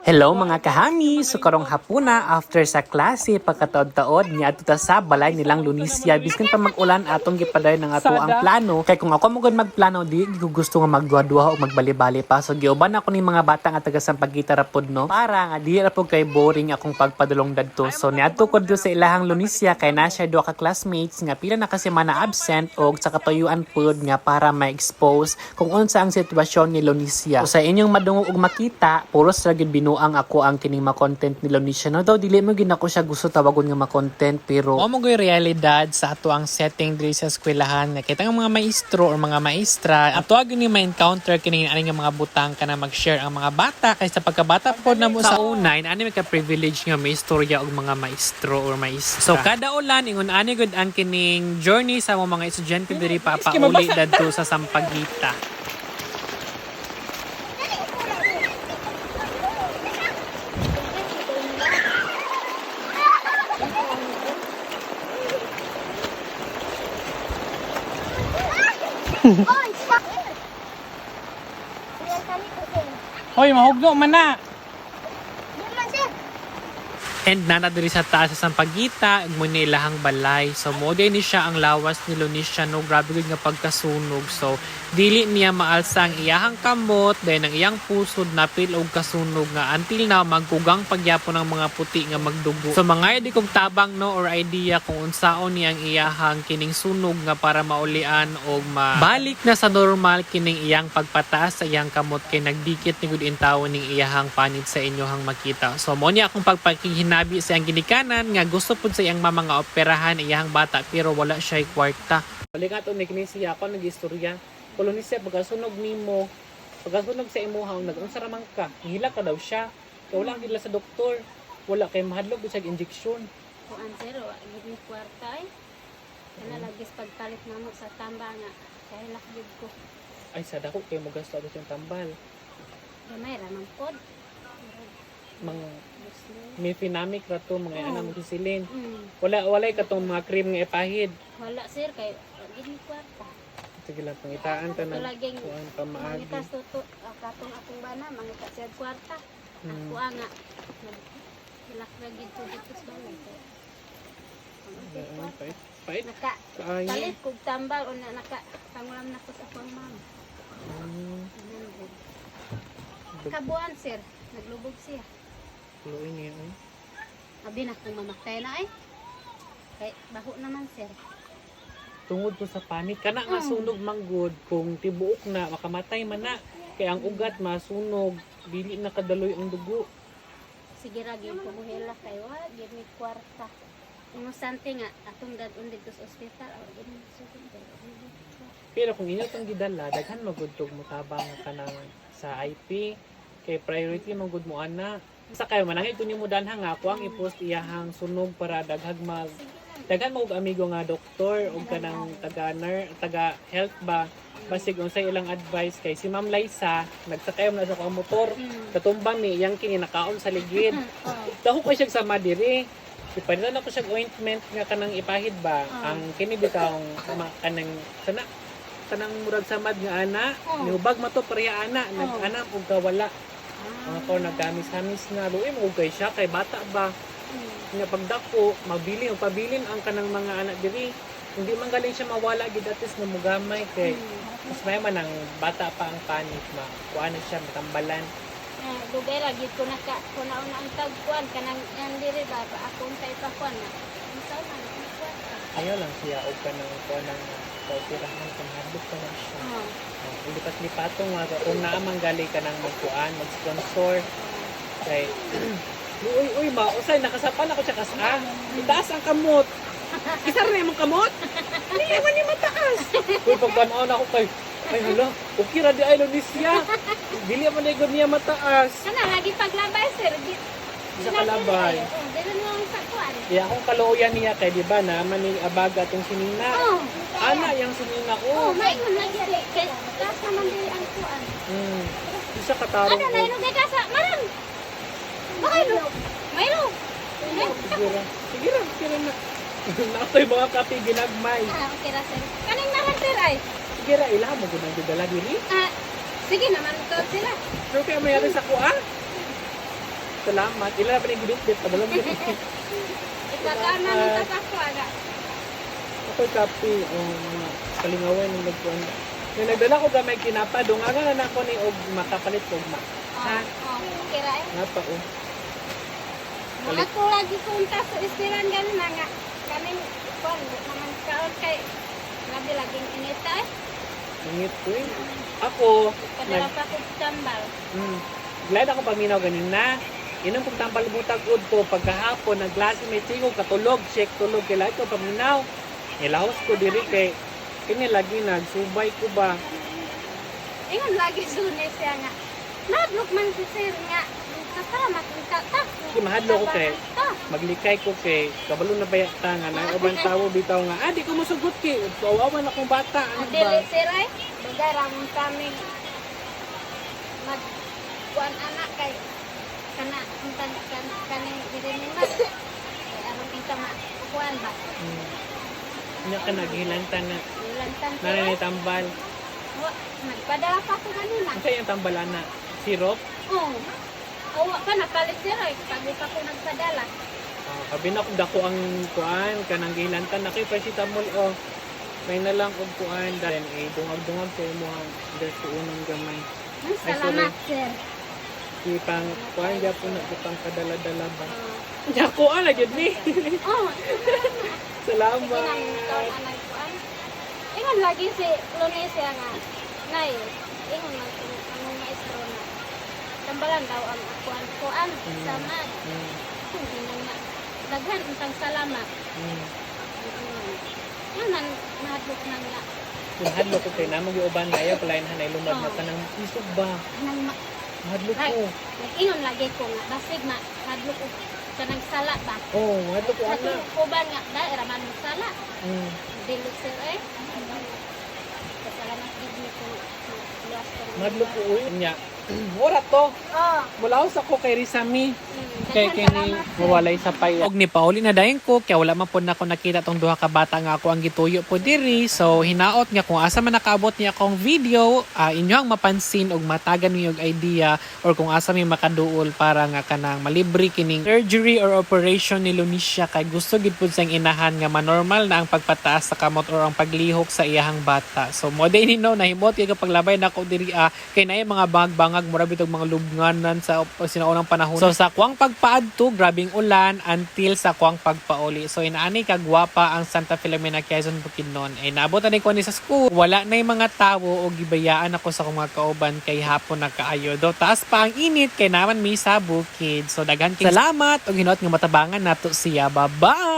Hello mga kahami! So karong hapuna after sa klase pagkataod-taod niya ato ta sa balay nilang Lunisya biskin pa mag-ulan atong gipaday ng ato ang plano kay kung ako mo gud magplano di ko gusto nga magduha-duha o magbali-bali pa so giuban ako ni mga bata nga taga Sampaguita ra pod no para nga di ra pod kay boring akong pagpadulong dadto so niadto ko sa ilahang Lunisya kay na siya duha ka classmates nga pila na kasi mana absent og sa katuyuan pod nga para ma-expose kung unsa ang sitwasyon ni Lunisya. So sa inyong madungog og makita puros ra gid ang ako ang kining ma-content ni Lunisya. No daw dili mo ginako siya gusto tawagon nga ma-content pero mo goy realidad sa ato ang setting diri sa eskwelahan nga kita nga mga maestro or mga maestra ato agin ni ma-encounter kini ani nga mga butang kana mag-share ang mga bata kay sa pagkabata pod na mo sa unay ani may ka privilege nga may istorya og mga maestro or maestra. So kada ulan ingon ani gud ang kining journey sa mga estudyante diri papauli dadto sa Sampaguita. Hoy, mahugno man na. And nanadiri sa taas sa Sampaguita, mo ni ilahang balay. So, mo ni siya ang lawas ni Lunisya, no? Grabe nga pagkasunog. So, dili niya maalsa ang iyahang kamot, dahil ang iyang pusod napil og kasunog nga. Until na, magkugang pagyapon ng mga puti nga magdugo. So, mga di kong tabang, no? Or idea kung unsaon niya ang iyahang kining sunog nga para maulian o mabalik na sa normal kining iyang pagpataas sa iyang kamot kay nagdikit ni gud intawon ning iyahang panit sa inyohang makita. So, mo niya akong pagpakihinabi sa iyang ginikanan nga gusto pud sa iyang mama nga operahan iyahang bata pero wala siya kwarta. Balik ato ni kini siya ako nag-istorya. Lunisya pagkasunog nimo, pagkasunog sa imuhang nag-unsa ra man ka, hila ka daw siya. Kay wala gid sa doktor, wala kay mahadlok sa injection. Kuan zero, gid ni kwarta ay. Kana lagis pagpalit namo sa tamba nga. Kay lakgid ko. Ay sa dako kay mo gasto agad yung tambal. Gamay ra man pod. Mga mefenamic ra to mga ana mo kisilin. Mm. Walay katong mga cream nga ipahid. Wala sir kay gid ni kwarta. Sige lang pangitaan ka na. Laging Kuan pamaagi. mangitas tuto katong akong bana mangita siya kwarta. Ako nga hilak ra gid to dito sa balay. Pait. Naka Kaayo. palit kog tambal o naka pangulam na ko sa akong mama. Kabuan sir, naglubog siya. Luoy niya ay. Abi na kung mamaktay na ay. Kay baho naman sir. Tungod to sa panik kana nga sunog manggod kung tibuok na makamatay man na kay ang ugat masunog dili na kadaloy ang dugo. Sige ra gyud ko muhela kay wa gyud mi kwarta. Inosante nga atong dadon dito sa ospital o gyud mi sugod. Pero kung inyo tong gidala daghan magudtog mo tabang kanang sa IP kay priority magud mo ana. Sa kayo manangit kun mo danha nga ako ang i-post iyahang sunog para daghag mag daghan mo og amigo nga doktor og kanang taga health ba basig unsay ilang advice kay si Ma'am Liza nagsakay na sa kong motor katumbang ni iyang kini nakaon sa ligid daho ko siya sa madiri ipalitan ako siya ointment nga kanang ipahid ba ang kini bitawng kanang sana kanang murag samad nga ana niubag mato pareha ana nag-ana og kawala mga ko nagamis-hamis na luoy mo kay siya kay bata ba nga pagdako mabilin o pabilin ang kanang mga anak diri hindi man galing siya mawala gid atis na mugamay kay mas may man ang bata pa ang panik ma kuan siya matambalan Dugay ra gyud ko naka kuna una ang tagkuan kanang yan diri ba akong kay pakuan na. Unsa man ang kwarta. ayaw lang siya og kanang kuan ng kaupirahan kung hadlok pa na siya lipat-lipatong mga kung naamang gali ka ng magkuan mag-sponsor kay uy ma usay nakasapan ako siya kasa itaas ang kamot isa rin mong kamot hindi man ni mataas uy pagpanaon ako kay ay hala okay ra di ay Lunisya dili man ni niya mataas Kana lagi paglabay sir. sa kalabay Dili mo ang sakuan. iya akong kaluoyan niya kay di ba na man ni abaga tong sinina ana yang sinina ko May man lagi kay kasa man dili ang kuan. isa katarong Ano na ino kay kasa maran. Bakay lo. Mayro. Sige lang na. Nakoy mga kape ginagmay. Okay ra sir. Kaning naman sir ay. Sige ra ila mo gud ang dala diri. Sige naman to sila. Pero kaya mayari sa kuan? Salamat. Ila na pa ni bit padala mo. Itatanan nito sa ako aga. Ako kape kalingaway ng nagkuan. Yung nagdala ko gamay kinapa, dungaga na nako ni og makapalit og ma. Ha? Kira eh. Nga pa Mga ko lagi punta sa istilan ganun na nga. Kaming kung naman kaon kay grabe laging inita eh. Ingit ko eh. Ako, Kadala pa ko tambal. glad ako paminaw ganina. Inom kong tambal butag ud ko pagkahapon ng klase may tingog katulog, check tulog kay lahat ko paminaw. Ilahos ko diri kay kini lagi nagsubay ko ba. Ingon lagi sunis siya nga. Nadlok man si sir nga. Kasalamat ang tatak. Di mahadlo ko kay maglikay ko kay kabalo na bayata nga na ubang tawo bitaw nga di ko mosugot kay kawawa na akong bata ano Dili ba. sir ay. Bagay ramon kami. Kuan anak kay kana untan kaning diri ni mas. Kay aron kita kuan ba. Nya ka naghilantan na Lantan sir. nanay tambal. Nagpadala pa ko kanina. Ano yung tambal ana? Sirop? Oo. Awa ka na palit sir ay. Pagi pa ko nagpadala. Kabi na kung dako ang kuan kanang gilantan na kay paracetamol may na lang og kuan then dungag-dungag sa imong dito unang gamay. Salamat sir. Ipang kuan gyapon na kitang kadala-dala ba. Nya kuan na gyud ni. Oh. Salamat. Ingon lagi si Lunes nga. Nay, ingon man ang maestro na. Tambalan daw ang kuan sama. Ingon na. Daghan untang salamat. Yan man nahadlok nang nga. Hadlo ko kay namo giuban ngayo palain hanay lumad na tanang isog ba. Nang Hadlo ko. ingon lagi ko nga basig ma hadlok ko kanang sala ba. Hadlo ko ana. Kuban nga dai ra man sala. Dili sir eh. Salamat gid ni ko. Hadlo ko uy nya. Ora to. Mulaos ako kay Rizami. Kay kini mawalay sa payo. Og ni Pauli na dayon ko kay wala man pud nako nakita tong duha ka bata nga ako ang gituyo po diri. So hinaot nga kung asa man nakaabot niya akong video, inyo ang mapansin og matagan niyo og idea or kung asa may makaduol para nga kanang malibre kining surgery or operation ni Lunisya kay gusto gid pud sang inahan nga manormal na ang pagpataas sa kamot or ang paglihok sa iyahang bata. So mo day nino nahimot kay paglabay nako diri kay naay mga bangag murag bitog mga lubnganan sa sinaunang panahon. So sa kuwang pagpaadto, grabing ulan until sa kuwang pagpauli. So inaani kagwapa ang Santa Filomena Quezon Bukidnon. Naabot na ko ni sa school. Wala na yung mga tawo o gibayaan ako sa mga kauban kay hapon na kaayo. Do taas pa ang init kay naman mi sa bukid. So daghan kay salamat og hinaot nga matabangan nato siya. Bye-bye.